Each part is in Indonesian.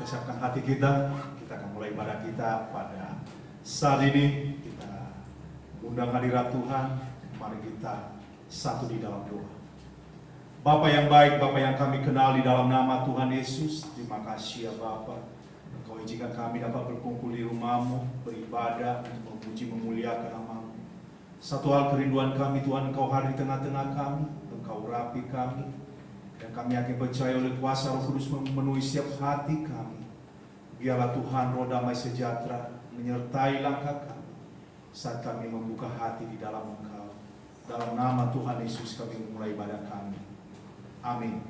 Kita siapkan hati kita akan mulai ibadah kita pada saat ini. Kita undang hadirat Tuhan, mari kita satu di dalam doa. Bapa yang baik, Bapa yang kami kenal di dalam nama Tuhan Yesus, terima kasih ya Bapa. Engkau izinkan kami dapat berkumpul di rumah-Mu, beribadah untuk memuji memuliakan nama-Mu. Satu hal kerinduan kami Tuhan, Engkau hadir di tengah-tengah kami, Engkau urapi kami, dan kami yakin percaya oleh kuasa Roh Kudus memenuhi setiap hati kami. Biarlah Tuhan roh damai sejahtera menyertai langkah kami saat kami membuka hati di dalam Engkau. Dalam nama Tuhan Yesus kami memulai ibadah kami. Amin.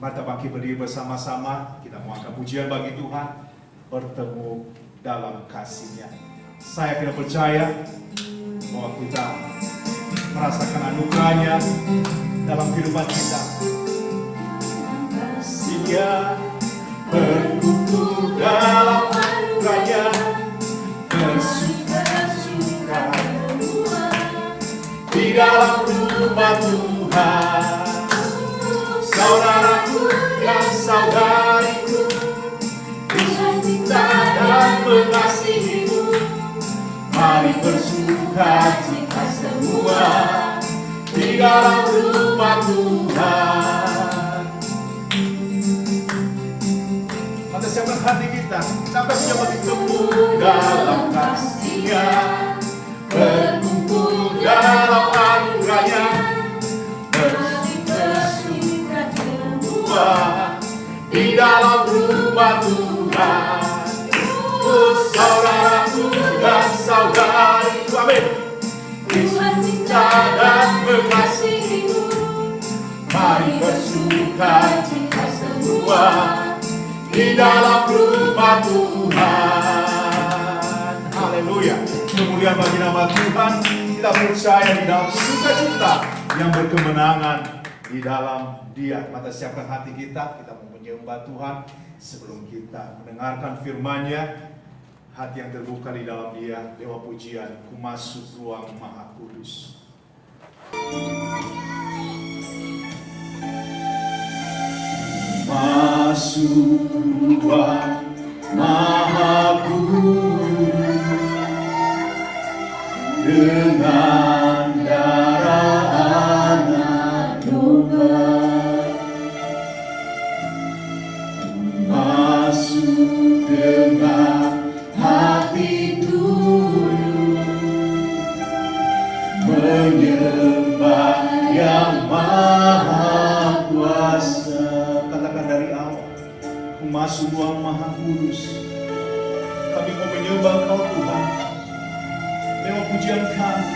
Mari kita bangkit berdiri bersama-sama. Kita mau angkat pujian bagi Tuhan. Bertemu dalam kasih-Nya. Saya tidak percaya bahwa kita merasakan anugerah-Nya dalam kehidupan kita. Kasih-Nya berkumpul dalam anugerah-Nya, bersuka-suka di dalam rumah Tuhan. Saudaraku dan saudariku, Tuhan cinta dan mengasihimu. Mari bersuka cita semua di dalam rumah Tuhan. Mari siapkan hati kita, sampai mencoba bertemu dalam kasih-Nya, berkumpul dalam anugerah-Nya, di dalam rumah Tuhan. Saudaraku dan saudariku, amin. Tuhan cinta dan mengasihimu. Mari bersuka cita semua di dalam rumah Tuhan. Haleluya. Kemuliaan bagi nama Tuhan. Kita percaya di dalam sukacita yang berkemenangan di dalam Dia. Mata siapkan hati kita mau menyembah Tuhan. Sebelum kita mendengarkan firman-Nya, hati yang terbuka di dalam Dia, dewa pujian, ku masuk ruang Maha Kudus. Masuk ruang Maha Kudus dengan darah anak domba. Masuk dengan hati tulus, menyembah yang Maha Kuasa. Katakan dari awal, ku masuk ruang Maha Kudus. Kami mau menyembah Engkau Tuhan, lewat pujian kami.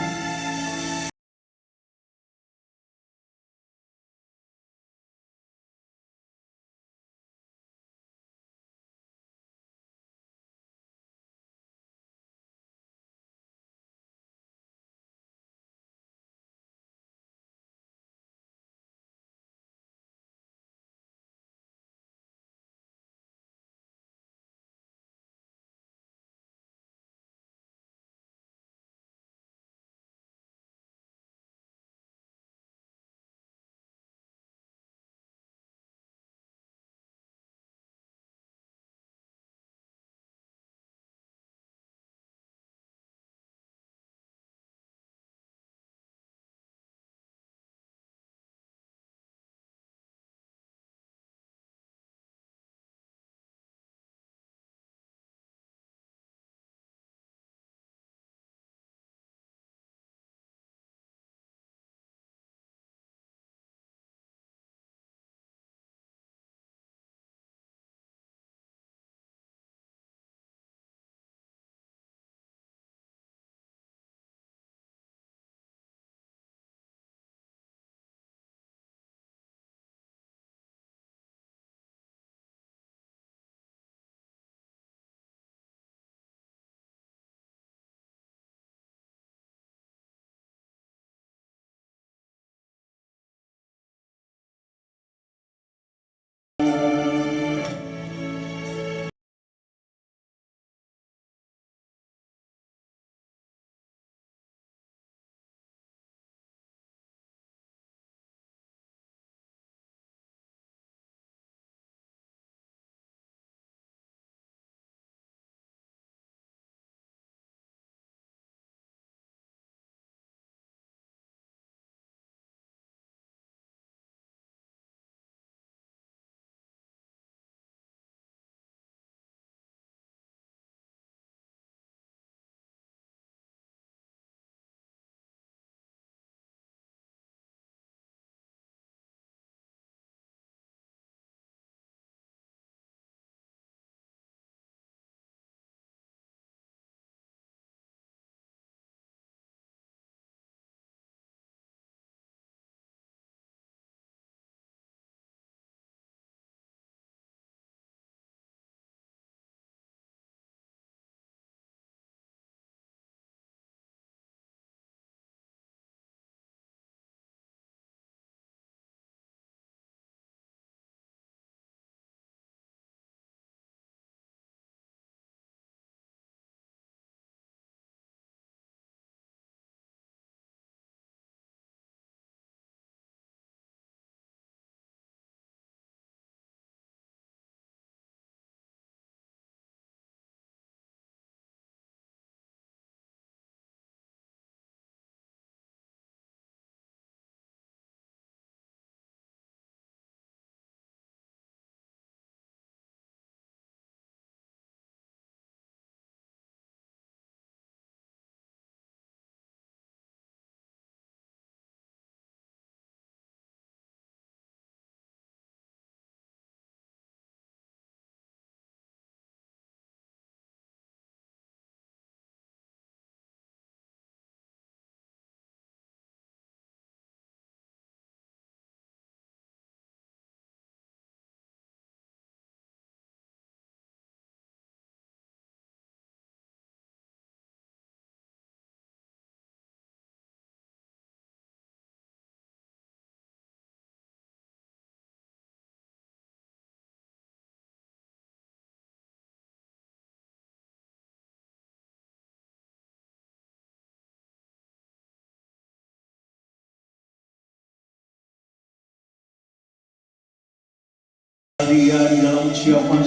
bersedia di dalam ucapan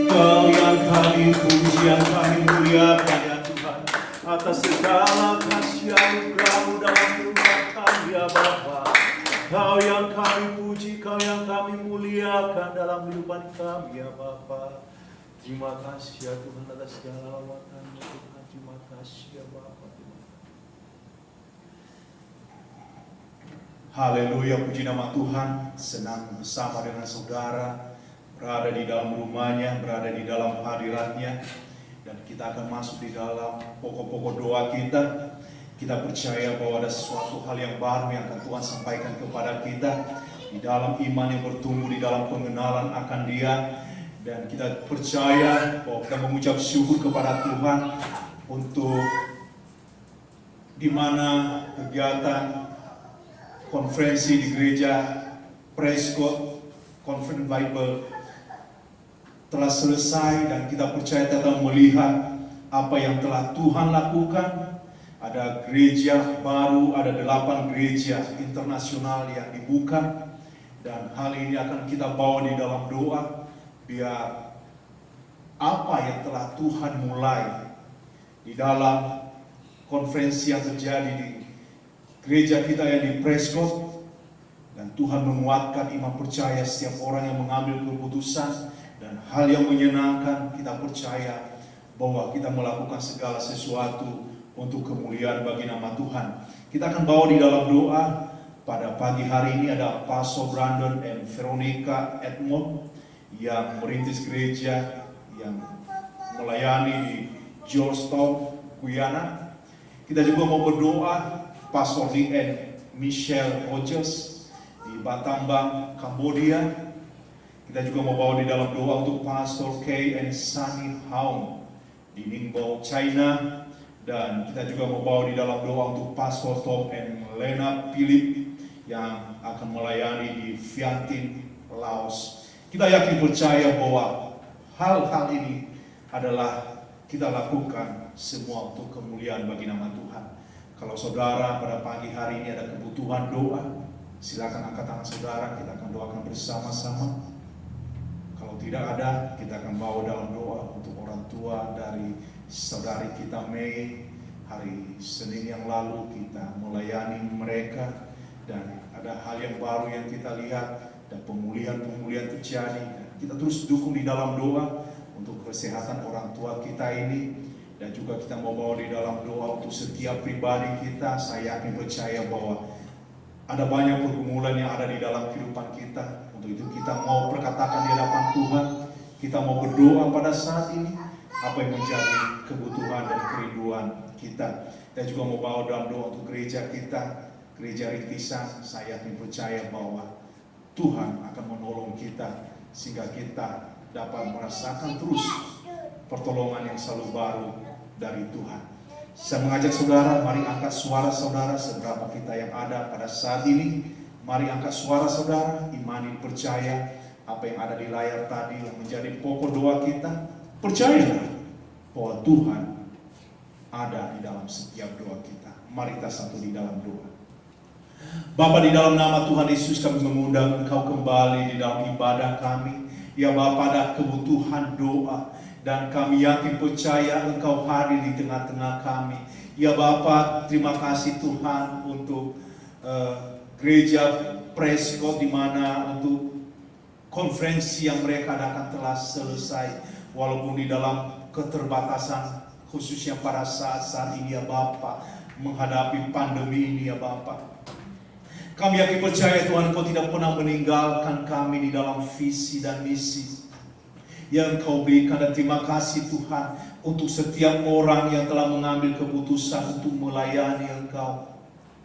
Kau yang kami puji, yang kami muliakan ya Tuhan, atas segala kasih anugerah-Mu dalam kehidupan kami ya Bapa. Kau yang kami puji, Kau yang kami muliakan dalam kehidupan kami ya Bapa. Terima kasih ya Tuhan atas segala lawatan-Mu Tuhan. Terima kasih ya Bapa. Haleluya, puji nama Tuhan. Senang bersama dengan saudara, berada di dalam rumahnya, berada di dalam hadiratnya. Dan kita akan masuk di dalam pokok-pokok doa kita. Kita percaya bahwa ada sesuatu hal yang baru yang akan Tuhan sampaikan kepada kita. Di dalam iman yang bertumbuh, di dalam pengenalan akan Dia. Dan kita percaya bahwa kita mengucap syukur kepada Tuhan untuk di mana kegiatan konferensi di gereja Prescott Conference Bible telah selesai, dan kita percaya kita melihat apa yang telah Tuhan lakukan. Ada gereja baru, ada 8 gereja internasional yang dibuka, dan hal ini akan kita bawa di dalam doa biar apa yang telah Tuhan mulai di dalam konferensi yang terjadi di gereja kita yang di Prescott, dan Tuhan menguatkan iman percaya setiap orang yang mengambil keputusan, dan hal yang menyenangkan. Kita percaya bahwa kita melakukan segala sesuatu untuk kemuliaan bagi nama Tuhan. Kita akan bawa di dalam doa pada pagi hari ini. Ada Pastor Brandon dan Veronica Edmond yang merintis gereja yang melayani di Georgetown, Guyana. Kita juga mau berdoa Pastor Lee and Michelle Rogers di Battambang, Kambodia. Kita juga mau bawa di dalam doa untuk Pastor Kay and Sunny Haung di Ningbo, China. Dan kita juga mau bawa di dalam doa untuk Pastor Tom and Lena Philip yang akan melayani di Vientiane, Laos. Kita yakin percaya bahwa hal-hal ini adalah kita lakukan semua untuk kemuliaan bagi nama Tuhan. Kalau saudara pada pagi hari ini ada kebutuhan doa, silakan angkat tangan saudara, kita akan doakan bersama-sama. Kalau tidak ada, kita akan bawa dalam doa untuk orang tua dari saudari kita Mei. Hari Senin yang lalu kita melayani mereka, dan ada hal yang baru yang kita lihat, dan pemulihan-pemulihan terjadi. Kita terus dukung di dalam doa untuk kesehatan orang tua kita ini. Dan juga kita mau bawa di dalam doa untuk setiap pribadi kita. Saya yakin percaya bahwa ada banyak pergumulan yang ada di dalam kehidupan kita. Untuk itu kita mau perkatakan di hadapan Tuhan. Kita mau berdoa pada saat ini apa yang menjadi kebutuhan dan kerinduan kita. Dan juga mau bawa dalam doa untuk gereja kita, gereja rintisan. Saya yakin percaya bahwa Tuhan akan menolong kita sehingga kita dapat merasakan terus pertolongan yang selalu baru dari Tuhan. Saya mengajak saudara, mari angkat suara saudara seberapa kita yang ada pada saat ini. Mari angkat suara saudara, imani, percaya apa yang ada di layar tadi yang menjadi pokok doa kita. Percayalah bahwa Tuhan ada di dalam setiap doa kita. Mari kita satu di dalam doa. Bapa, di dalam nama Tuhan Yesus kami mengundang Engkau kembali di dalam ibadah kami. Ya Bapa, ada kebutuhan doa, dan kami yakin percaya Engkau hadir di tengah-tengah kami. Ya Bapa, terima kasih Tuhan untuk gereja Prescott, di mana untuk konferensi yang mereka adakan telah selesai. Walaupun di dalam keterbatasan, khususnya pada saat-saat ini ya Bapa, menghadapi pandemi ini ya Bapa. Kami yakin percaya Tuhan, Engkau tidak pernah meninggalkan kami di dalam visi dan misi yang Engkau berikan. Dan terima kasih Tuhan untuk setiap orang yang telah mengambil keputusan untuk melayani Engkau,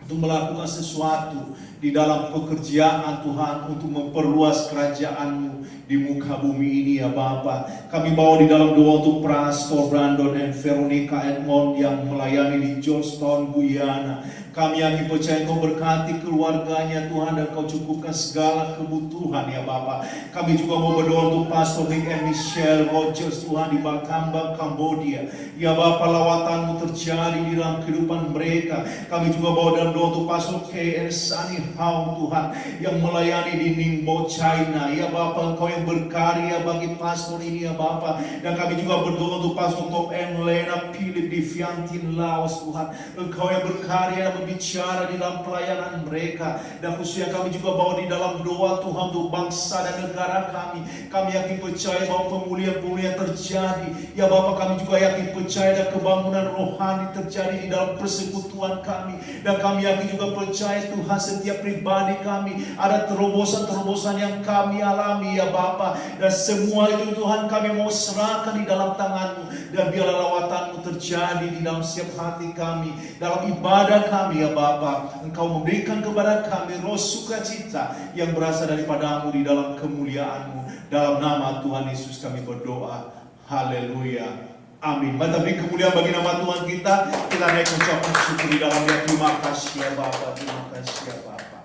untuk melakukan sesuatu di dalam pekerjaan Tuhan, untuk memperluas kerajaan-Mu di muka bumi ini ya Bapa. Kami bawa di dalam doa untuk Pastor Brandon dan Veronica Edmond yang melayani di Georgetown, Guyana. Kami yakin percaya Engkau berkati keluarganya Tuhan, dan Kau cukupkan segala kebutuhan ya Bapa. Kami juga mau berdoa untuk Pastor Nick and Michelle Rogers Tuhan di Battambang, Kambodia. Ya Bapa, lawatan-Mu terjadi di dalam kehidupan mereka. Kami juga bawa dalam doa untuk Pastor K.N. Sunny Hao Tuhan, yang melayani di Ningbo, China. Ya Bapa, Engkau yang berkarya bagi pastor ini ya Bapa. Dan kami juga berdoa untuk Pastor Tom M. Lena Philip di Vientiane, Laos Tuhan. Engkau yang berkarya berbicara di dalam pelayanan mereka. Dan khususnya kami juga bawa di dalam doa Tuhan untuk bangsa dan negara kami. Kami yakin percaya bahwa pemulihan-pemulihan terjadi. Ya Bapa, kami juga yakin percaya dan kebangunan rohani terjadi di dalam persekutuan kami. Dan kami yakin juga percaya Tuhan, setiap pribadi kami ada terobosan-terobosan yang kami alami ya Bapa. Dan semua itu Tuhan kami mau serahkan di dalam tangan-Mu. Dan biarlah lawatan-Mu terjadi di dalam setiap hati kami, dalam ibadah kami ya Bapa. Engkau memberikan kepada kami roh sukacita yang berasal daripada-Mu di dalam kemuliaan-Mu. Dalam nama Tuhan Yesus kami berdoa. Haleluya. Amin. Mari beri kemuliaan bagi nama Tuhan kita. Kita naik ucapan syukur di dalamnya. Terima kasih ya Bapa. Terima kasih ya Bapa.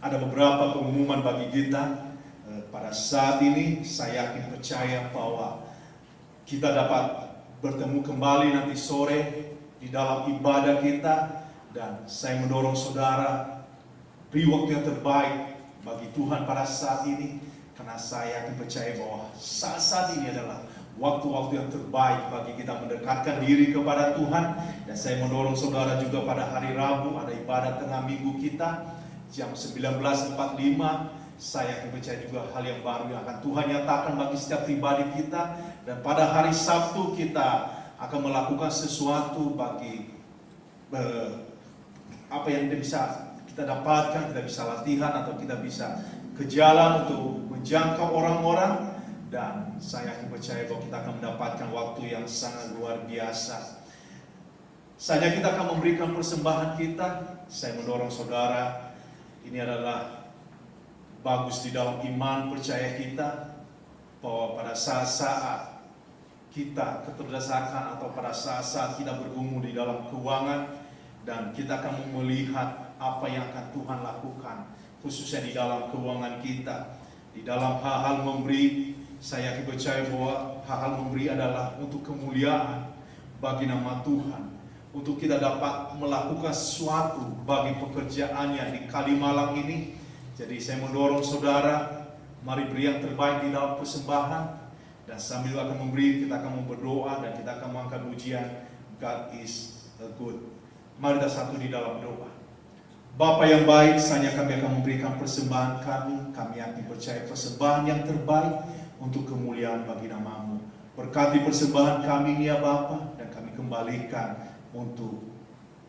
Ada beberapa pengumuman bagi kita. Pada saat ini saya yakin percaya bahwa kita dapat bertemu kembali nanti sore di dalam ibadah kita. Dan saya mendorong saudara beri waktu yang terbaik bagi Tuhan pada saat ini, karena saya yakin percaya bahwa saat-saat ini adalah waktu-waktu yang terbaik bagi kita mendekatkan diri kepada Tuhan. Dan saya mendorong saudara juga pada hari Rabu ada ibadah tengah minggu kita jam 19.45. Saya yakin percaya juga hal yang baru yang akan Tuhan nyatakan bagi setiap pribadi kita. Dan pada hari Sabtu kita akan melakukan sesuatu bagi apa yang bisa kita dapatkan. Kita bisa latihan atau kita bisa ke jalan untuk menjangkau orang-orang. Dan saya yakin percaya bahwa kita akan mendapatkan waktu yang sangat luar biasa. Saja kita akan memberikan persembahan kita. Saya mendorong saudara, ini adalah bagus di dalam iman percaya kita, bahwa pada saat-saat kita keterdesakan atau pada saat-saat kita bergumul di dalam keuangan, dan kita akan melihat apa yang akan Tuhan lakukan khususnya di dalam keuangan kita, di dalam hal-hal memberi. Saya yakin percaya bahwa hal-hal memberi adalah untuk kemuliaan bagi nama Tuhan, untuk kita dapat melakukan sesuatu bagi pekerjaannya di Kalimalang ini. Jadi saya mendorong saudara, mari beri yang terbaik di dalam persembahan. Dan sambil akan memberi, kita akan berdoa dan kita akan mengangkat ujian God is good. Mari kita satu di dalam doa. Bapa yang baik, saatnya kami akan memberikan persembahan kami. Kami yakin percaya persembahan yang terbaik untuk kemuliaan bagi nama-Mu. Berkati persembahan kami ini ya Bapa, dan kami kembalikan untuk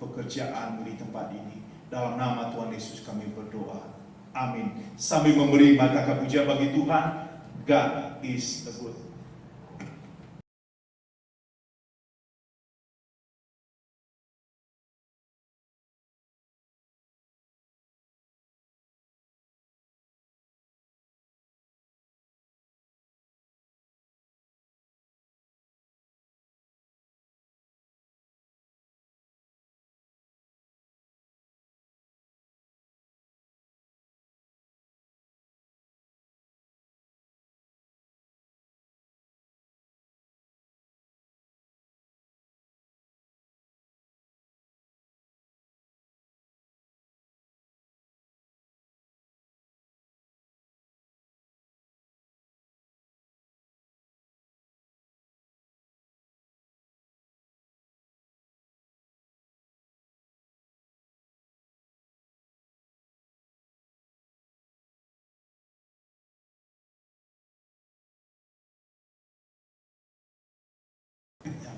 pekerjaan-Mu di tempat ini. Dalam nama Tuhan Yesus kami berdoa. Amin. Sambil memberi mata pujian bagi Tuhan, God is good.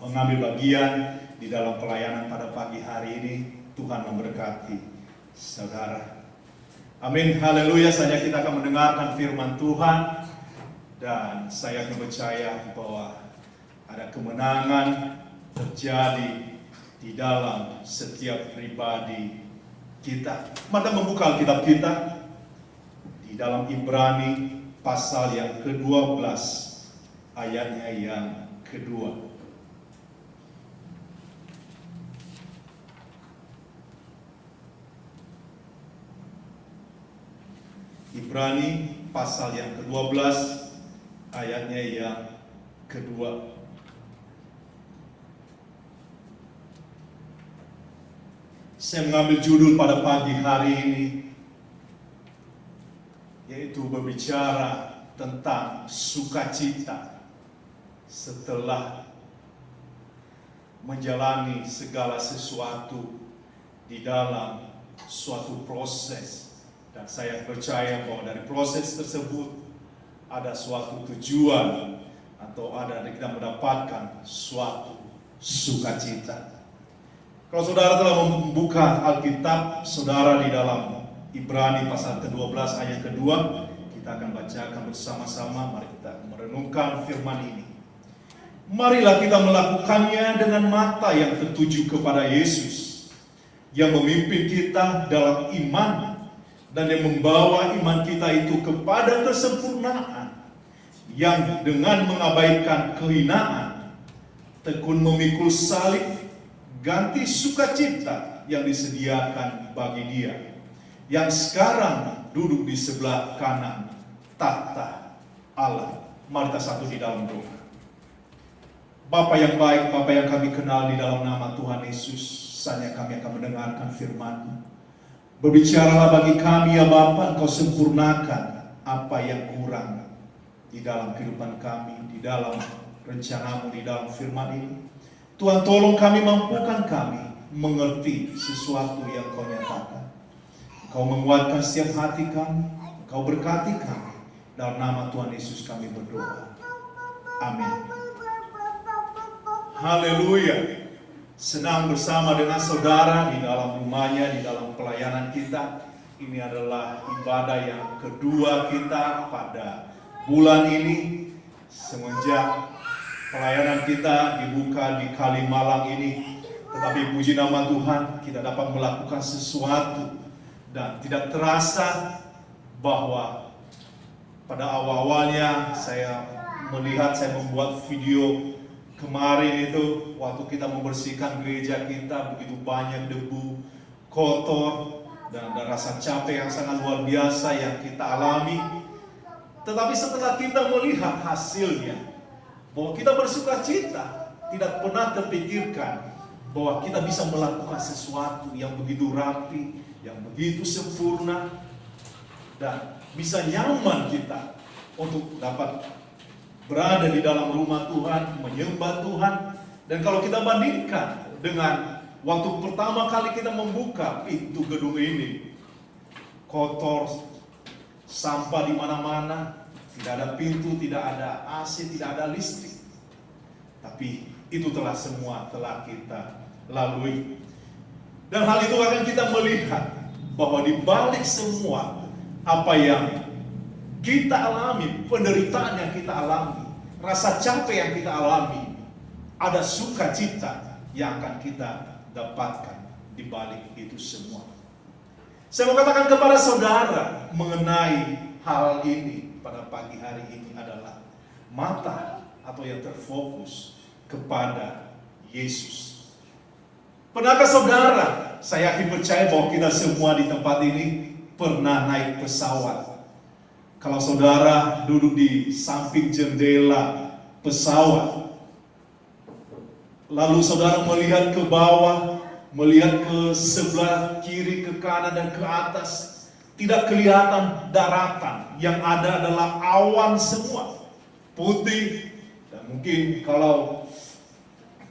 Mengambil bagian di dalam pelayanan pada pagi hari ini. Tuhan memberkati saudara. Amin, haleluya. Saja kita akan mendengarkan firman Tuhan, dan saya akan percaya bahwa ada kemenangan terjadi di dalam setiap pribadi kita. Mari membuka Alkitab kita di dalam Ibrani pasal yang ke-12 ayatnya yang kedua. Ibrani pasal yang ke-12 ayatnya yang kedua. Saya mengambil judul pada pagi hari ini, yaitu berbicara tentang sukacita setelah menjalani segala sesuatu di dalam suatu proses. Dan saya percaya bahwa dari proses tersebut ada suatu tujuan atau ada kita mendapatkan suatu sukacita. Kalau saudara telah membuka Alkitab saudara di dalam Ibrani pasal ke-12 ayat kedua, kita akan bacakan bersama-sama. Mari kita merenungkan firman ini. Marilah kita melakukannya dengan mata yang tertuju kepada Yesus, yang memimpin kita dalam iman dan yang membawa iman kita itu kepada kesempurnaan, yang dengan mengabaikan kehinaan tekun memikul salib, ganti sukacita yang disediakan bagi Dia yang sekarang duduk di sebelah kanan tahta Allah. Mari kita satu di dalam doa. Bapa yang baik, Bapa yang kami kenal, di dalam nama Tuhan Yesus, saatnya kami akan mendengarkan firman-Mu. Berbicaralah bagi kami ya Bapa, Engkau sempurnakan apa yang kurang di dalam kehidupan kami, di dalam rencana-Mu, di dalam firman ini. Tuhan, tolong kami, mampukan kami mengerti sesuatu yang Kau nyatakan. Kau menguatkan setiap hati kami, Kau berkati kami. Dalam nama Tuhan Yesus kami berdoa. Amin. Haleluya. Senang bersama dengan saudara di dalam rumahnya, di dalam pelayanan kita. Ini adalah ibadah yang kedua kita pada bulan ini. Semenjak pelayanan kita dibuka di Kalimalang ini, tetapi puji nama Tuhan, kita dapat melakukan sesuatu dan tidak terasa bahwa pada awal-awalnya saya melihat, saya membuat video kemarin itu waktu kita membersihkan gereja kita, begitu banyak debu, kotor, dan ada rasa capek yang sangat luar biasa yang kita alami. Tetapi setelah kita melihat hasilnya, bahwa kita bersukacita, tidak pernah terpikirkan bahwa kita bisa melakukan sesuatu yang begitu rapi, yang begitu sempurna, dan bisa nyaman kita untuk dapat berada di dalam rumah Tuhan, menyembah Tuhan. Dan kalau kita bandingkan dengan waktu pertama kali kita membuka pintu gedung ini, kotor, sampah di mana-mana, tidak ada pintu, tidak ada AC, tidak ada listrik. Tapi itu semua telah kita lalui. Dan hal itu akan kita melihat bahwa di balik semua apa yang kita alami, penderitaan yang kita alami, rasa capek yang kita alami, ada sukacita yang akan kita dapatkan di balik itu semua. Saya mau katakan kepada saudara mengenai hal ini pada pagi hari ini adalah mata atau yang terfokus kepada Yesus. Pernahkah saudara, saya yakin percaya bahwa kita semua di tempat ini pernah naik pesawat. Kalau saudara duduk di samping jendela pesawat, lalu saudara melihat ke bawah, melihat ke sebelah kiri, ke kanan, dan ke atas, tidak kelihatan daratan. Yang ada adalah awan semua, putih. Dan mungkin kalau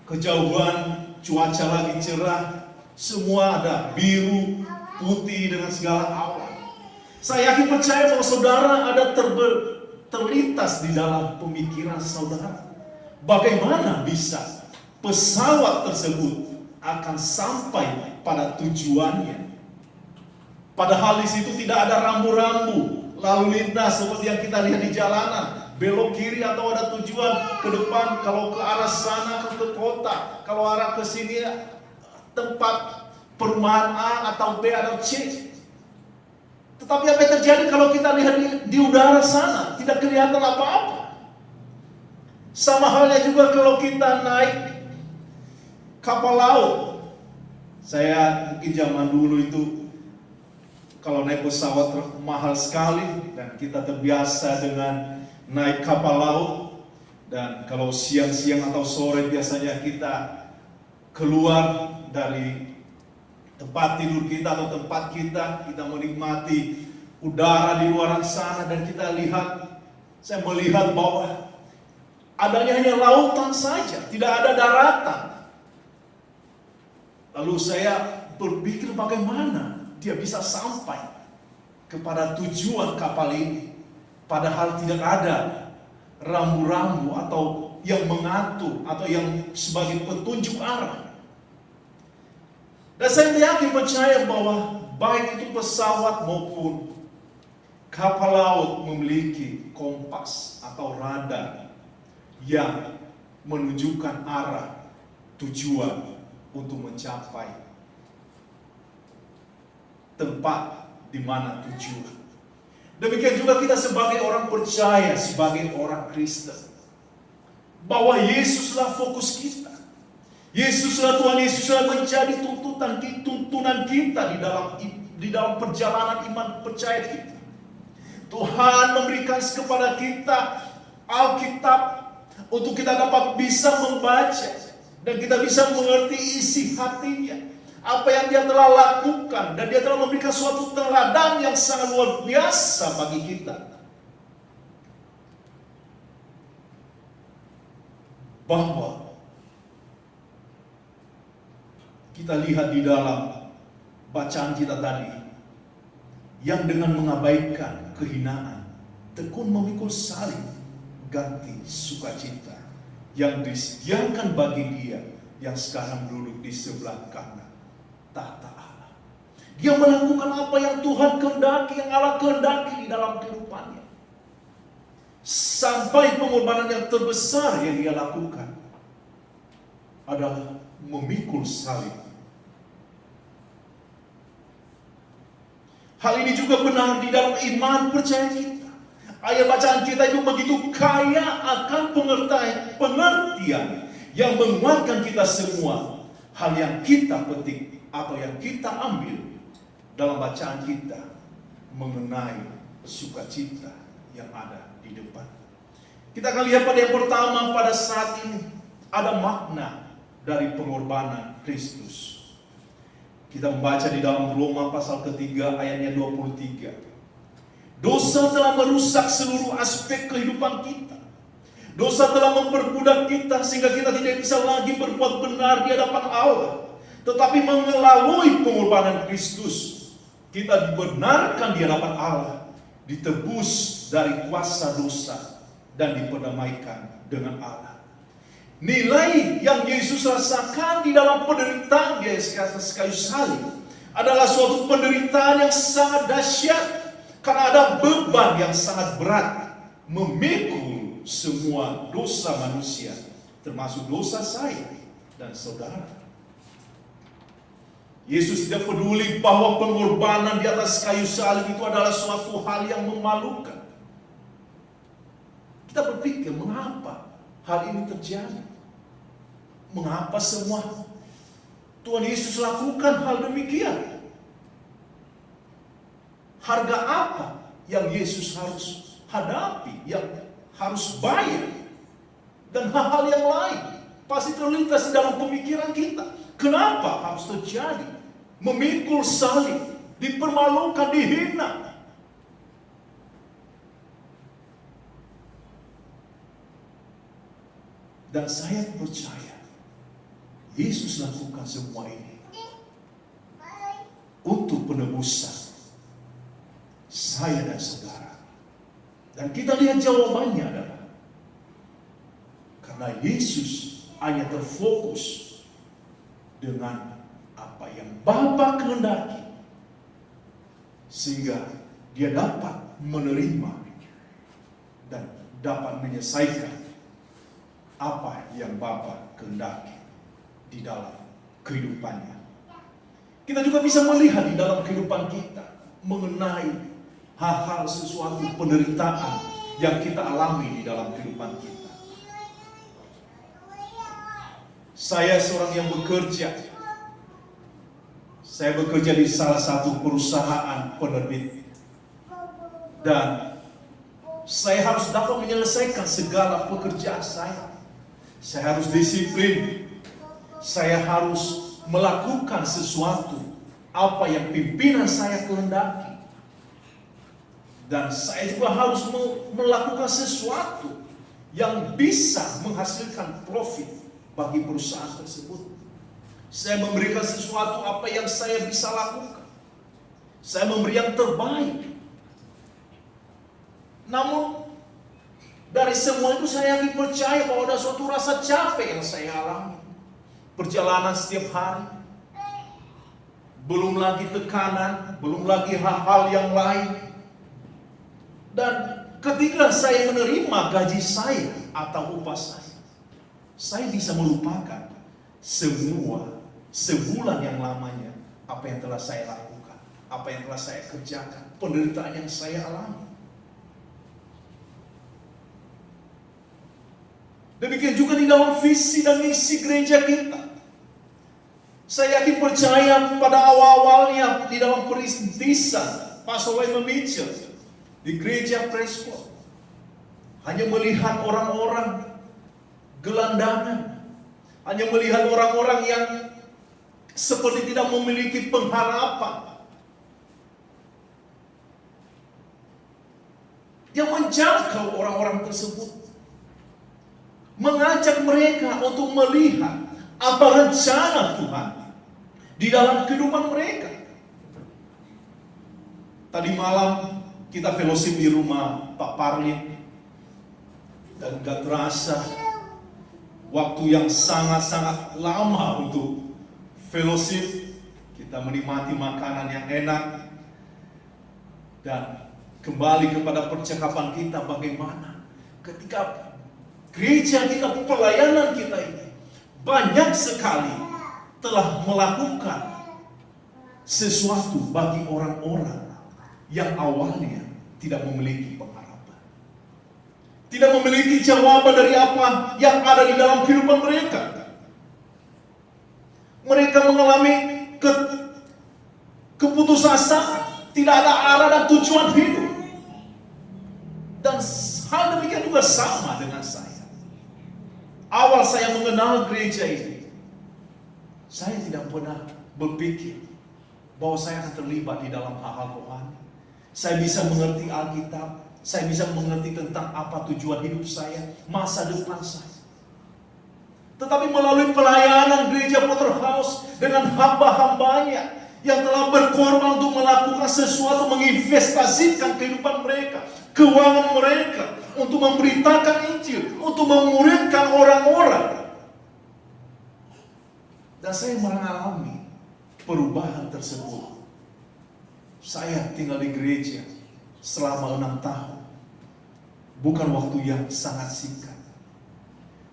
kejauhan cuaca lagi cerah, semua ada biru, putih, dengan segala awan. Saya yakin percaya bahwa saudara ada terlintas di dalam pemikiran saudara, bagaimana bisa pesawat tersebut akan sampai pada tujuannya. Padahal di situ tidak ada rambu-rambu lalu lintas seperti yang kita lihat di jalanan, belok kiri atau ada tujuan ke depan, kalau ke arah sana ke kota, kalau arah ke sini tempat perumahan A atau B atau C. Tetapi apa yang terjadi kalau kita lihat di udara sana? Tidak kelihatan apa-apa. Sama halnya juga kalau kita naik kapal laut. Saya mungkin zaman dulu itu Kalau naik pesawat mahal sekali dan kita terbiasa dengan naik kapal laut. Dan kalau siang-siang atau sore biasanya kita keluar dari tempat tidur kita atau tempat kita menikmati udara di luar sana dan kita lihat, saya melihat bahwa adanya hanya lautan saja, tidak ada daratan. Lalu saya berpikir bagaimana dia bisa sampai kepada tujuan kapal ini, padahal tidak ada rambu-rambu atau yang mengatur atau yang sebagai petunjuk arah. Dan saya yakin percaya bahwa baik itu pesawat maupun kapal laut memiliki kompas atau radar yang menunjukkan arah tujuan untuk mencapai tempat di mana tujuan. Demikian juga kita sebagai orang percaya, sebagai orang Kristen, bahwa Yesuslah fokus kita. Yesuslah Tuhan Yesuslah menjadi tuntunan kita di dalam perjalanan iman percaya kita. Tuhan memberikan kepada kita Alkitab untuk kita dapat bisa membaca dan kita bisa mengerti isi hatinya, apa yang dia telah lakukan, dan dia telah memberikan suatu teladan yang sangat luar biasa bagi kita. Bahwa kita lihat di dalam bacaan kita tadi, yang dengan mengabaikan kehinaan, tekun memikul salib, ganti sukacita yang disediakan bagi dia yang sekarang duduk di sebelah kanan tahta Allah. Dia melakukan apa yang Tuhan kehendaki, yang Allah kehendaki di dalam kehidupannya. Sampai pengorbanan yang terbesar yang dia lakukan adalah memikul salib. Hal ini juga benar di dalam iman percaya kita. Ayat bacaan kita itu begitu kaya akan pengertian yang menguatkan kita semua. Hal yang kita petik atau yang kita ambil dalam bacaan kita mengenai sukacita yang ada di depan. Kita akan lihat pada yang pertama, pada saat ini ada makna dari pengorbanan Kristus. Kita membaca di dalam Roma pasal ketiga ayatnya 23. Dosa telah merusak seluruh aspek kehidupan kita. Dosa telah memperbudak kita sehingga kita tidak bisa lagi berbuat benar di hadapan Allah. Tetapi melalui pengorbanan Kristus, kita dibenarkan di hadapan Allah, ditebus dari kuasa dosa dan diperdamaikan dengan Allah. Nilai yang Yesus rasakan di dalam penderitaan dia di atas kayu salib adalah suatu penderitaan yang sangat dahsyat, karena ada beban yang sangat berat memikul semua dosa manusia, termasuk dosa saya dan saudara. Yesus tidak peduli bahwa pengorbanan di atas kayu salib itu adalah suatu hal yang memalukan. Kita berpikir, mengapa hal ini terjadi? Mengapa semua Tuhan Yesus lakukan hal demikian? Harga apa yang Yesus harus hadapi, yang harus bayar? Dan hal-hal yang lain pasti terlintas di dalam pemikiran kita. Kenapa harus terjadi? Memikul salib, dipermalukan, dihina. Dan saya percaya Yesus lakukan semua ini untuk penebusan saya dan saudara. Dan kita lihat jawabannya adalah karena Yesus hanya terfokus dengan apa yang Bapa kehendaki, sehingga dia dapat menerima dan dapat menyelesaikan apa yang Bapa kehendaki di dalam kehidupannya. Kita juga bisa melihat di dalam kehidupan kita mengenai hal-hal sesuatu penderitaan yang kita alami di dalam kehidupan kita. Saya seorang yang bekerja. Saya bekerja di salah satu perusahaan penerbit. Dan saya harus dapat menyelesaikan segala pekerjaan saya. Saya harus disiplin. Saya harus melakukan sesuatu apa yang pimpinan saya kehendaki. Dan saya juga harus melakukan sesuatu yang bisa menghasilkan profit bagi perusahaan tersebut. Saya memberikan sesuatu apa yang saya bisa lakukan. Saya memberi yang terbaik. Namun dari semua itu saya yakin percaya bahwa ada suatu rasa capek yang saya alami. Perjalanan setiap hari. Belum lagi tekanan, belum lagi hal-hal yang lain. Dan ketika saya menerima gaji saya atau upah saya bisa melupakan semua sebulan yang lamanya apa yang telah saya lakukan, apa yang telah saya kerjakan, penderitaan yang saya alami. Demikian juga di dalam visi dan misi gereja kita. Saya yakin percaya pada awal-awalnya di dalam perintisan Pastor Wayne Mitchell di gereja Prescott, hanya melihat orang-orang gelandangan, hanya melihat orang-orang yang seperti tidak memiliki pengharapan, yang menjangkau orang-orang tersebut, mengajak mereka untuk melihat apa rencana Tuhan di dalam kehidupan mereka. Tadi malam kita fellowship di rumah Pak Parlin, dan gak terasa waktu yang sangat-sangat lama untuk fellowship. Kita menikmati makanan yang enak dan kembali kepada percakapan kita bagaimana ketika gereja kita, pelayanan kita ini banyak sekali telah melakukan sesuatu bagi orang-orang yang awalnya tidak memiliki pengharapan, tidak memiliki jawaban dari apa yang ada di dalam kehidupan mereka. Mereka mengalami keputusasaan, tidak ada arah dan tujuan hidup. Dan hal demikian juga sama dengan saya. Awal saya mengenal gereja ini, saya tidak pernah berpikir bahwa saya akan terlibat di dalam hal-hal rohani. Saya bisa mengerti Alkitab, saya bisa mengerti tentang apa tujuan hidup saya, masa depan saya. Tetapi melalui pelayanan gereja Potterhouse dengan hamba-hambanya yang telah berkorban untuk melakukan sesuatu, menginvestasikan kehidupan mereka, keuangan mereka, untuk memberitakan Injil, untuk memuridkan orang-orang. Dan saya mengalami perubahan tersebut. Saya tinggal di gereja selama 6 tahun. Bukan waktu yang sangat singkat.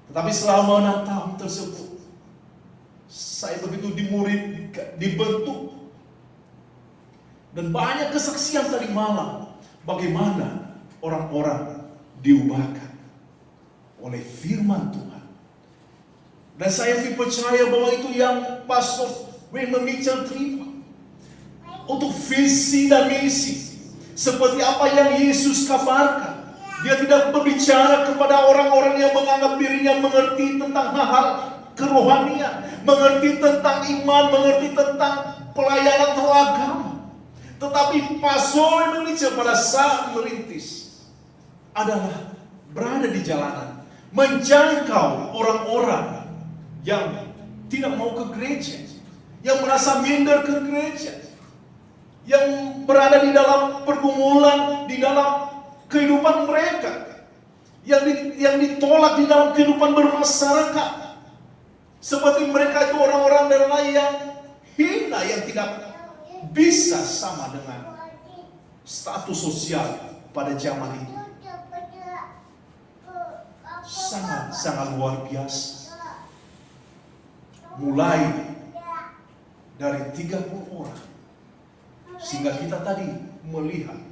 Tetapi selama 6 tahun tersebut, saya begitu dimuridkan, dibentuk. Dan banyak kesaksian tadi malam, bagaimana orang-orang diubahkan oleh firman Tuhan. Dan saya percaya bahwa itu yang Pastor Wayne Mitchell terima untuk visi dan misi, seperti apa yang Yesus kabarkan. Dia tidak berbicara kepada orang-orang yang menganggap dirinya mengerti tentang hal-hal kerohanian, mengerti tentang iman, mengerti tentang pelayanan atau agama. Tetapi Pastor Wayne Mitchell pada saat merintis adalah berada di jalanan, menjangkau orang-orang yang tidak mau ke gereja, yang merasa minder ke gereja, yang berada di dalam pergumulan, di dalam kehidupan mereka, yang ditolak di dalam kehidupan bermasyarakat. Seperti mereka itu orang-orang yang hina, yang tidak bisa sama dengan status sosial pada zaman itu. Sangat luar biasa. Mulai dari 30 orang, sehingga kita tadi melihat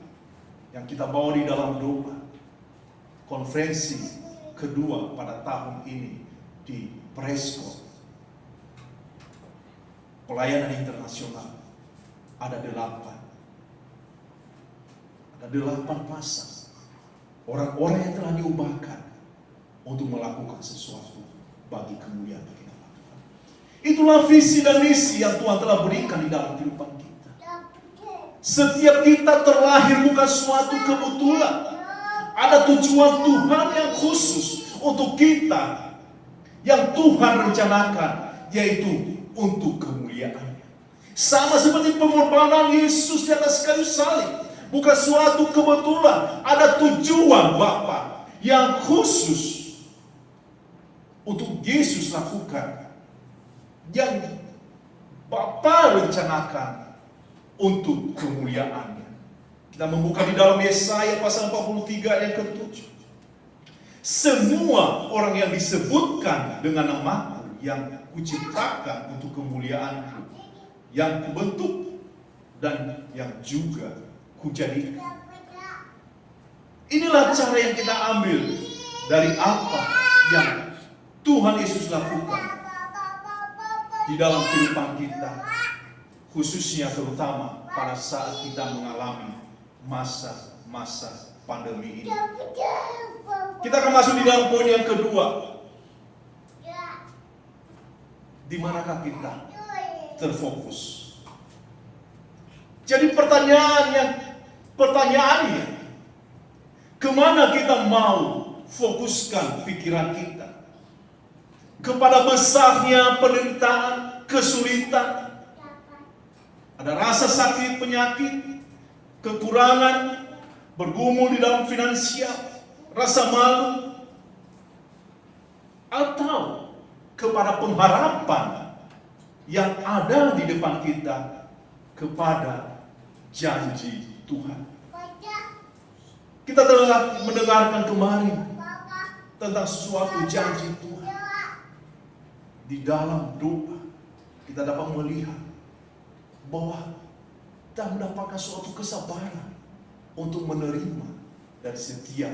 yang kita bawa di dalam doa, konferensi kedua pada tahun ini di Prescott, pelayanan internasional. ada 8. Ada 8 pasang orang-orang yang telah diubahkan untuk melakukan sesuatu bagi kemuliaan bagi nama Tuhan. Itulah visi dan misi yang Tuhan telah berikan di dalam kehidupan kita. Setiap kita terlahir bukan suatu kebetulan. Ada tujuan Tuhan yang khusus untuk kita, yang Tuhan rencanakan, yaitu untuk kemuliaan. Sama seperti pengorbanan Yesus di atas kayu salib, bukan suatu kebetulan. Ada tujuan Bapa yang khusus untuk Yesus lakukan, yang Bapa rencanakan untuk kemuliaannya. Kita membuka di dalam Yesaya pasal 43 ayat ke-7. Semua orang yang disebutkan dengan namaku, yang kuciptakan untuk kemuliaanku, yang kubentuk dan yang juga kujadikan. Inilah cara yang kita ambil dari apa yang Tuhan Yesus lakukan di dalam kehidupan kita, khususnya terutama pada saat kita mengalami masa-masa pandemi ini. Kita akan masuk di dalam poin yang kedua. Di manakah kita terfokus? Jadi pertanyaannya, kemana kita mau fokuskan pikiran kita? Kepada besarnya penderitaan, kesulitan, ada rasa sakit, penyakit, kekurangan, bergumul di dalam finansial, rasa malu, atau kepada pengharapan yang ada di depan kita kepada janji Tuhan. Kita telah mendengarkan kemarin tentang sesuatu janji Tuhan. Di dalam doa kita dapat melihat bahwa kita mendapatkan suatu kesabaran untuk menerima dari setiap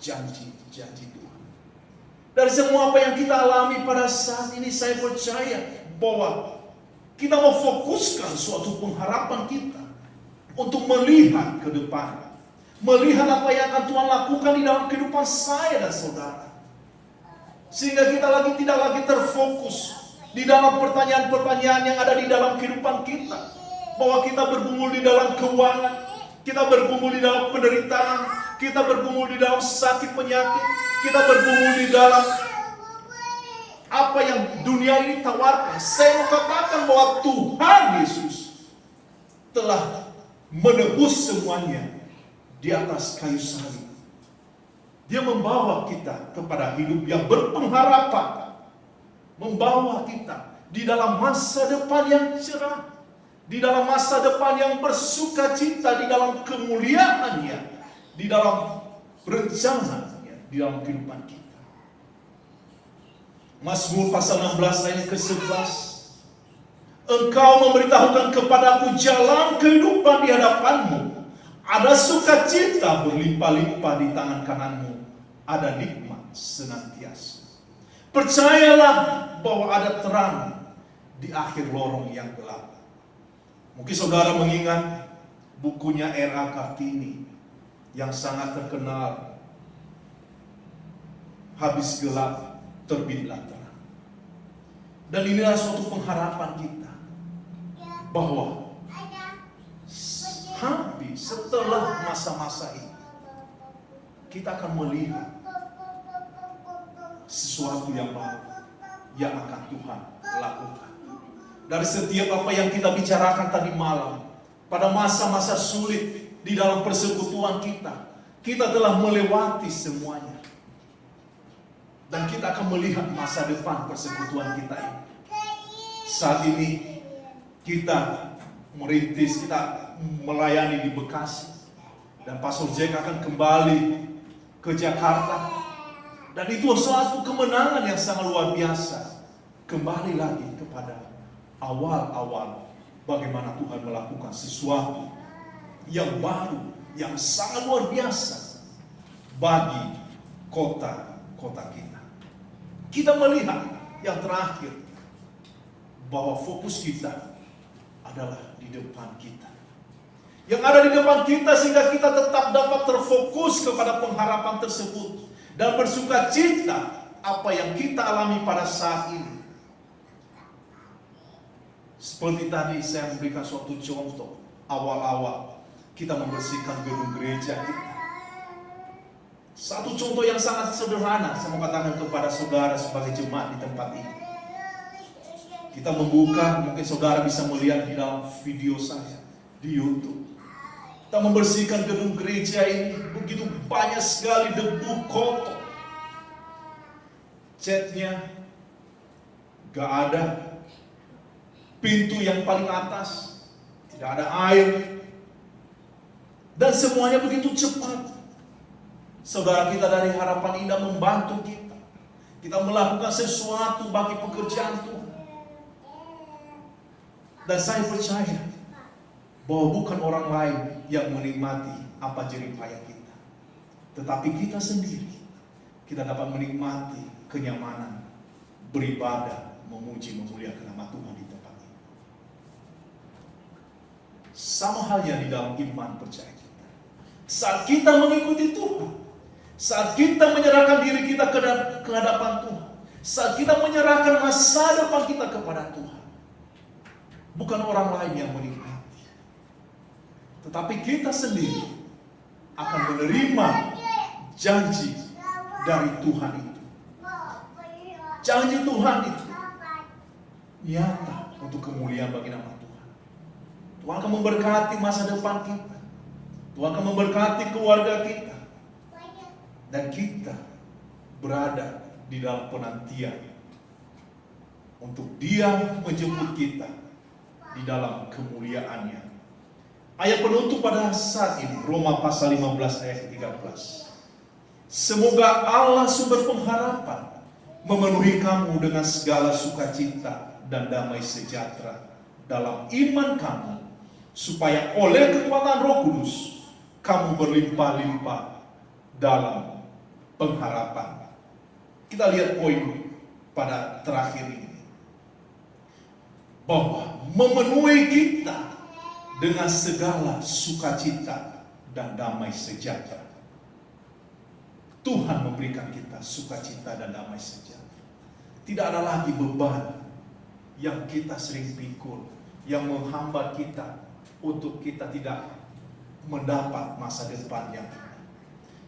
janji-janji Tuhan. Dari semua apa yang kita alami pada saat ini, saya percaya bahwa kita mau fokuskan suatu pengharapan kita untuk melihat ke depan, melihat apa yang akan Tuhan lakukan di dalam kehidupan saya dan saudara, sehingga kita tidak lagi terfokus di dalam pertanyaan-pertanyaan yang ada di dalam kehidupan kita. Bahwa kita bergumul di dalam keuangan, kita bergumul di dalam penderitaan, kita bergumul di dalam sakit penyakit, kita bergumul di dalam apa yang dunia ini tawarkan. Saya mau katakan bahwa Tuhan Yesus telah menebus semuanya di atas kayu salib. Dia membawa kita kepada hidup yang berpengharapan, membawa kita di dalam masa depan yang cerah, di dalam masa depan yang bersukacita, di dalam kemuliaannya, di dalam rencananya, di dalam kehidupan kita. Mazmur pasal 16 ayat ke-11. Engkau memberitahukan kepadaku jalan kehidupan di hadapanmu. Ada sukacita berlimpah-limpah di tangan kananmu. Ada nikmat senantiasa. Percayalah bahwa ada terang di akhir lorong yang gelap. Mungkin saudara mengingat bukunya R.A. Kartini yang sangat terkenal, Habis Gelap Terbitlah Terang. Dan inilah suatu pengharapan kita bahwa habis setelah masa-masa ini kita akan melihat sesuatu yang baru yang akan Tuhan lakukan. Dari setiap apa yang kita bicarakan tadi malam, pada masa-masa sulit di dalam persekutuan kita telah melewati semuanya. Dan kita akan melihat masa depan persekutuan kita ini. Saat ini kita merintis, kita melayani di Bekasi. Dan Pastor Jack akan kembali ke Jakarta. Dan itu suatu kemenangan yang sangat luar biasa. Kembali lagi kepada awal-awal bagaimana Tuhan melakukan sesuatu yang baru, yang sangat luar biasa bagi kota-kota kita. Kita melihat yang terakhir bahwa fokus kita adalah di depan kita. Yang ada di depan kita sehingga kita tetap dapat terfokus kepada pengharapan tersebut dan bersuka cita apa yang kita alami pada saat ini. Seperti tadi saya memberikan suatu contoh awal-awal kita membersihkan gedung gereja kita. Satu contoh yang sangat sederhana saya mau katakan kepada saudara sebagai jemaat di tempat ini. Kita membuka, mungkin saudara bisa melihat di dalam video saya di YouTube. Kita membersihkan gedung gereja ini, begitu banyak sekali debu kotor. Catnya gak ada, pintu yang paling atas tidak ada air, dan semuanya begitu cepat. Saudara kita dari Harapan Indah membantu kita. Kita melakukan sesuatu bagi pekerjaan Tuhan. Dan saya percaya bahwa bukan orang lain yang menikmati apa jerih payah kita, tetapi kita sendiri. Kita dapat menikmati kenyamanan beribadah, memuji, memuliakan nama Tuhan di tempat ini. Sama halnya di dalam iman percaya kita. Saat kita mengikuti Tuhan, saat kita menyerahkan diri kita ke hadapan Tuhan, saat kita menyerahkan masa depan kita kepada Tuhan, bukan orang lain yang menikmati, tetapi kita sendiri akan menerima janji dari Tuhan itu. Janji Tuhan itu nyata untuk kemuliaan bagi nama Tuhan. Tuhan akan memberkati masa depan kita. Tuhan akan memberkati keluarga kita. Dan kita berada di dalam penantian untuk Dia menjemput kita di dalam kemuliaannya. Ayat penutup pada saat ini, Roma pasal 15 ayat 13. Semoga Allah sumber pengharapan memenuhi kamu dengan segala sukacita dan damai sejahtera dalam iman kamu, supaya oleh kekuatan Roh Kudus kamu berlimpah-limpah dalam pengharapan. Kita lihat poin pada terakhir ini, bahwa memenuhi kita dengan segala sukacita dan damai sejahtera. Tuhan memberikan kita sukacita dan damai sejahtera. Tidak ada lagi beban yang kita sering pikul, yang menghambat kita untuk kita tidak mendapat masa depan yang indah.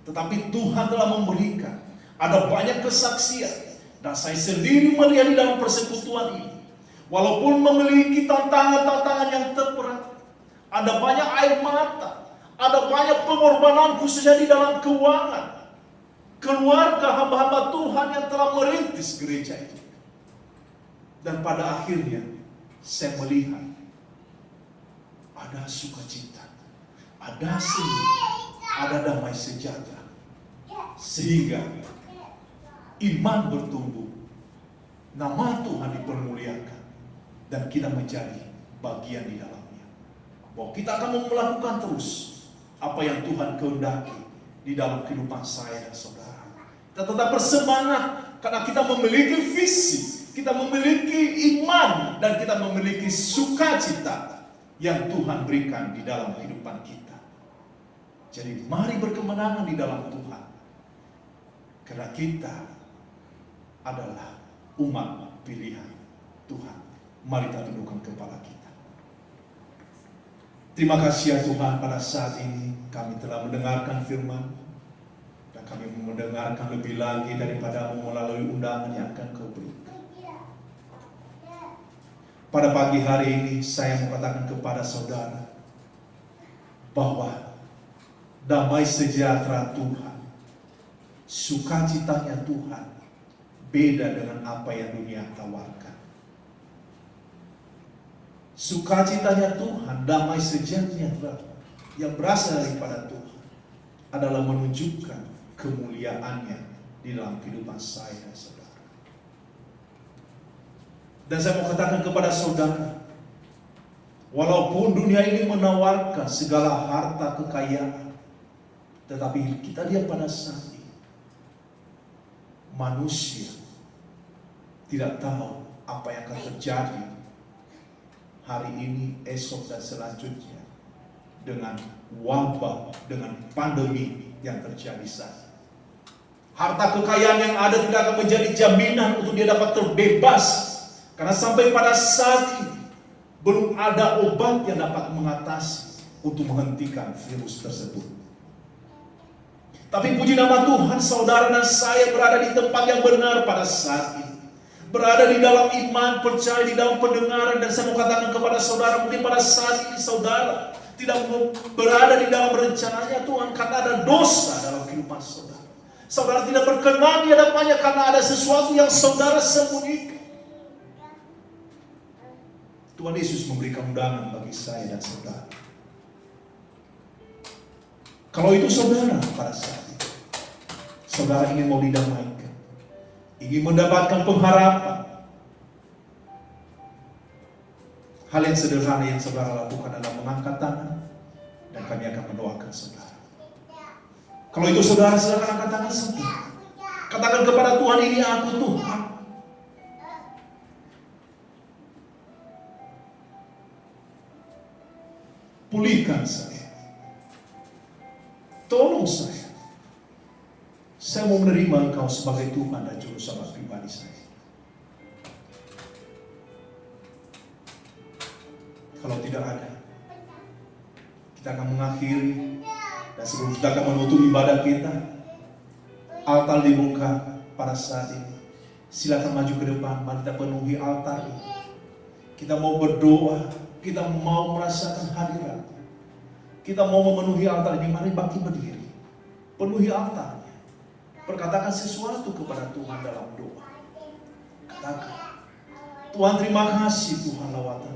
Tetapi Tuhan telah memberikan, ada banyak kesaksian, dan saya sendiri melihat di dalam persekutuan ini, walaupun memiliki tantangan-tantangan yang terberat, ada banyak air mata, ada banyak pengorbanan khususnya di dalam keuangan, keluarga hamba-hamba Tuhan yang telah merintis gereja ini. Dan pada akhirnya saya melihat ada sukacita, ada senyum, ada damai sejahtera, sehingga iman bertumbuh, nama Tuhan dipermuliakan, dan kita menjadi bagian di dalamnya. Bahwa kita akan melakukan terus apa yang Tuhan kehendaki di dalam kehidupan saya dan saudara. Kita tetap bersemangat karena kita memiliki visi, kita memiliki iman, dan kita memiliki sukacita yang Tuhan berikan di dalam kehidupan kita. Jadi mari berkemenangan di dalam Tuhan, karena kita adalah umat pilihan Tuhan. Mari kita tundukkan kepala kita. Terima kasih ya Tuhan, pada saat ini kami telah mendengarkan firman, dan kami mendengarkan lebih lagi daripada melalui undangan yang akan Kau berikan. Pada pagi hari ini saya mengatakan kepada saudara bahwa damai sejahtera Tuhan, sukacitanya Tuhan beda dengan apa yang dunia tawarkan. Sukacitanya Tuhan, damai sejahtera yang berasal daripada Tuhan adalah menunjukkan kemuliaannya di dalam kehidupan saya dan saudara. Dan saya mau katakan kepada saudara, walaupun dunia ini menawarkan segala harta kekayaan, tetapi kita lihat pada saat ini, manusia tidak tahu apa yang akan terjadi hari ini, esok, dan selanjutnya dengan wabah, dengan pandemi yang terjadi saat ini. Harta kekayaan yang ada tidak akan menjadi jaminan untuk dia dapat terbebas, karena sampai pada saat ini belum ada obat yang dapat mengatasi untuk menghentikan virus tersebut. Tapi puji nama Tuhan, saudara dan saya berada di tempat yang benar pada saat ini. Berada di dalam iman, percaya di dalam pendengaran. Dan saya mau katakan kepada saudara, mungkin pada saat ini saudara tidak berada di dalam rencananya Tuhan karena ada dosa dalam kehidupan saudara. Saudara tidak berkenan di hadapannya karena ada sesuatu yang saudara sembunyikan. Tuhan Yesus memberikan undangan bagi saya dan saudara. Kalau itu saudara pada saat itu, saudara ingin mau didamaikan, ingin mendapatkan pengharapan, hal yang sederhana yang saudara lakukan adalah mengangkat tangan dan kami akan mendoakan saudara. Kalau itu saudara, silakan angkat tangan saudara. Katakan kepada Tuhan, ini aku Tuhan. Pulihkan saya. Tolong saya. Saya mau menerima Engkau sebagai Tuhan dan Juru Selamat pribadi saya. Kalau tidak ada, kita akan mengakhiri. Dan sebelum kita akan menutup ibadah kita, altar dibuka pada saat ini. Silakan maju ke depan, mari kita penuhi altar ini. Kita mau berdoa, kita mau merasakan hadirat. Kita mau memenuhi altar ini, mari bangkit berdiri. Penuhi altarnya. Perkatakan sesuatu kepada Tuhan dalam doa. Katakan, Tuhan terima kasih Tuhan lawatan.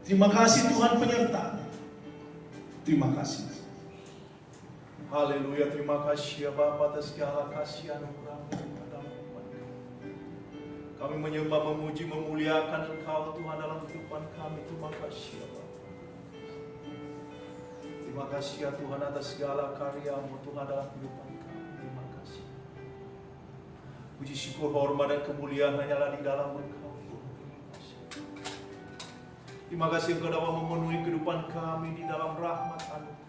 Terima kasih Tuhan penyertaan. Terima kasih. Haleluya, terima kasih ya Bapa atas segala kasih anugerah-Mu dalam kehidupan kami. Kami menyembah, memuji, memuliakan Engkau Tuhan dalam kehidupan kami. Terima kasih ya Bapa. Terima kasih ya Tuhan atas segala karya-Mu Tuhan dalam kehidupan kami. Terima kasih. Puji syukur, hormat dan kemuliaan hanyalah di dalam Engkau. Terima kasih Engkau dapat memenuhi kehidupan kami di dalam rahmat anugerah.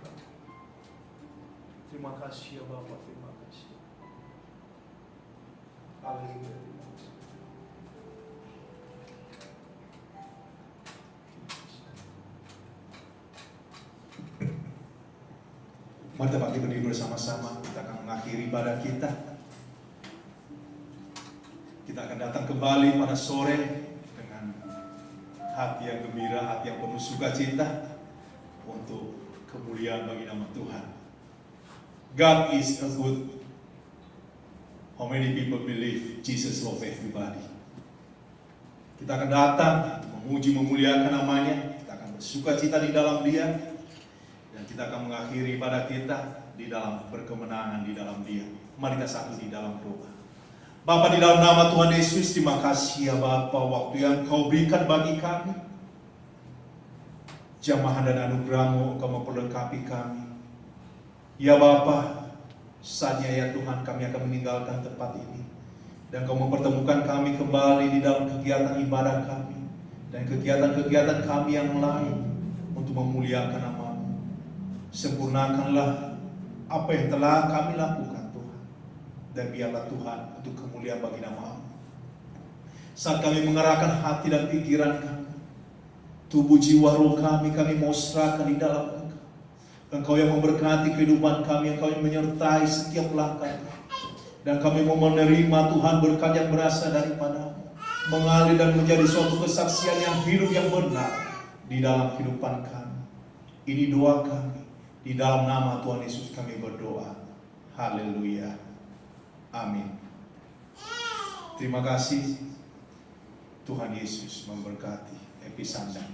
Terima kasih ya Bapa, terima kasih. Haleluya. Mari kita bangkit berdiri bersama-sama. Kita akan mengakhiri ibadah kita. Kita akan datang kembali pada sore dengan hati yang gembira, hati yang penuh sukacita untuk kemuliaan bagi nama Tuhan. God is a good. How many people believe Jesus loves everybody? Kita akan datang memuji, memuliakan namanya. Kita akan bersukacita di dalam Dia, dan kita akan mengakhiri ibadah kita di dalam berkemenangan di dalam Dia. Mari kita satu di dalam doa. Bapa, di dalam nama Tuhan Yesus, terima kasih ya Bapa, waktu yang Kau berikan bagi kami. Jamahan dan anugerah-Mu, Engkau memperlengkapi kami. Ya Bapa, saatnya ya Tuhan kami akan meninggalkan tempat ini, dan Kau mempertemukan kami kembali di dalam kegiatan ibadah kami dan kegiatan-kegiatan kami yang lain untuk memuliakan nama-Mu. Sempurnakanlah apa yang telah kami lakukan Tuhan, dan biarlah Tuhan untuk kemuliaan bagi nama-Mu. Saat kami mengerahkan hati dan pikiran kami, tubuh jiwa roh kami mau serahkan di dalam Engkau yang memberkati kehidupan kami, Engkau yang menyertai setiap langkah. Dan kami mau menerima Tuhan berkat yang berasal daripada-Mu, mengalir dan menjadi suatu kesaksian yang hidup yang benar di dalam kehidupan kami. Ini doa kami, di dalam nama Tuhan Yesus kami berdoa. Haleluya. Amin. Terima kasih. Tuhan Yesus memberkati. Happy Sunday.